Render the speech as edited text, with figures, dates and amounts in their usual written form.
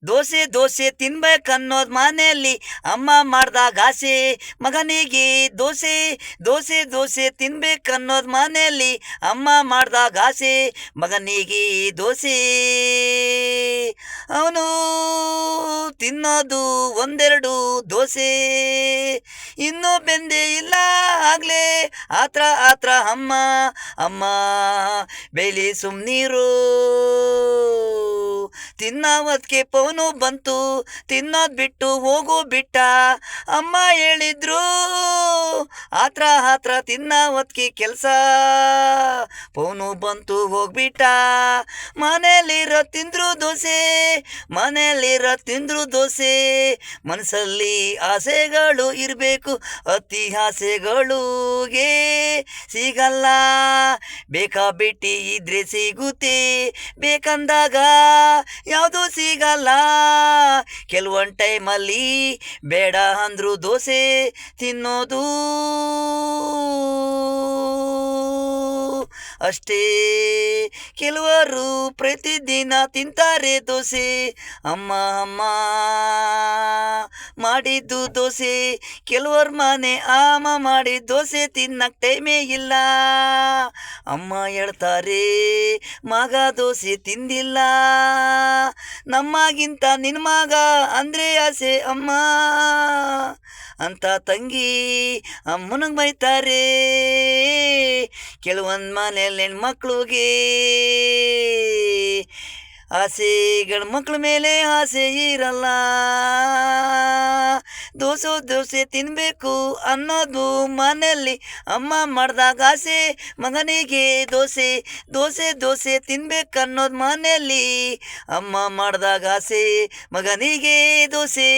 ದೋಸೆ ದೋಸೆ ತಿನ್ಬೇಕನ್ನೋದು ಮನೆಯಲ್ಲಿ ಅಮ್ಮ ಮಾಡ್ದಾಗ ಆಸೆ ಮಗನಿಗೆ. ದೋಸೆ ದೋಸೆ ದೋಸೆ ತಿನ್ಬೇಕನ್ನೋದು ಮನೆಯಲ್ಲಿ ಅಮ್ಮ ಮಾಡ್ದಾಗ ಆಸೆ ಮಗನಿಗೆ. ದೋಸೆ ಅವನು ತಿನ್ನೋದು ಒಂದೆರಡು ದೋಸೆ, ಇನ್ನೂ ಬೆಂದೆ ಇಲ್ಲ ಆಗ್ಲೇ ಆತ್ರ ಆತ್ರ ಅಮ್ಮ. ಅಮ್ಮ ಬೇಲಿ ಸುಮ್ನೀರು, ತಿನ್ನೋದಕ್ಕೆ ಪವನು ಬಂತು, ತಿನ್ನೋದು ಬಿಟ್ಟು ಹೋಗು ಬಿಟ್ಟ. ಅಮ್ಮ ಹೇಳಿದ್ರು ಆತ್ರ ಆತ್ರ ತಿನ್ನೋದಕ್ಕೆ ಕೆಲಸ, ಪವನು ಬಂತು ಹೋಗ್ಬಿಟ್ಟ. ಮನೇಲಿರೋ ತಿಂದ್ರು ದೋಸೆ, ಮನೇಲಿರೋ ತಿಂದ್ರು ದೋಸೆ. ಮನಸ್ಸಲ್ಲಿ ಆಸೆಗಳು ಇರಬೇಕು, ಅತಿ ಆಸೆಗಳಿಗೆ ಸಿಗಲ್ಲ. ಬೇಕಾ ಬಿಟ್ಟಿ ಇದ್ರೆ ಸಿಗುತ್ತೆ, ಬೇಕಂದಾಗ ಯಾವುದು ಸಿಗಲ್ಲ. ಕೆಲವೊಂದು ಟೈಮಲ್ಲಿ ಬೇಡ ಅಂದ್ರು ದೋಸೆ ತಿನ್ನೋದು ಅಷ್ಟೇ. ಕೆಲವರು ಪ್ರತಿದಿನ ತಿಂತಾರೆ ದೋಸೆ, ಅಮ್ಮ ಅಮ್ಮ ಮಾಡಿದ್ದು ದೋಸೆ. ಕೆಲವ್ರ ಮನೆ ಅಮ್ಮ ಮಾಡಿದ ದೋಸೆ ತಿನ್ನಕ್ಕೆ ಟೈಮೇ ಇಲ್ಲ. ಅಮ್ಮ ಹೇಳ್ತಾರೆ ಮಗ ದೋಸೆ ತಿಂದಿಲ್ಲ, ನಮ್ಮಗಿಂತ ನಿನ್ನ ಮಗ ಅಂದರೆ ಆಸೆ ಅಮ್ಮ ಅಂತ ತಂಗಿ ಅಮ್ಮನಿಗೆ ಬೈತಾರೆ. ಕೆಲವೊಂದು ಮನೇಲಿ ಹೆಣ್ಮಕ್ಳಿಗೆ ಆಸೆ, ಗಂಡು ಮಕ್ಳ ಮೇಲೆ ಆಸೆ ಇರಲ್ಲ. ದೋಸೆ ತಿನ್ನಬೇಕು ಅನ್ನೋದು ಮನೆಯಲ್ಲಿ ಅಮ್ಮ ಮಾಡಿದಾಗ ಆಸೆ ಮಗನಿಗೆ. ದೋಸೆ ದೋಸೆ ದೋಸೆ ತಿನ್ಬೇಕು ಅನ್ನೋದು ಮನೆಯಲ್ಲಿ ಅಮ್ಮ ಮಾಡಿದಾಗ ಆಸೆ ಮಗನಿಗೆ. ದೋಸೆ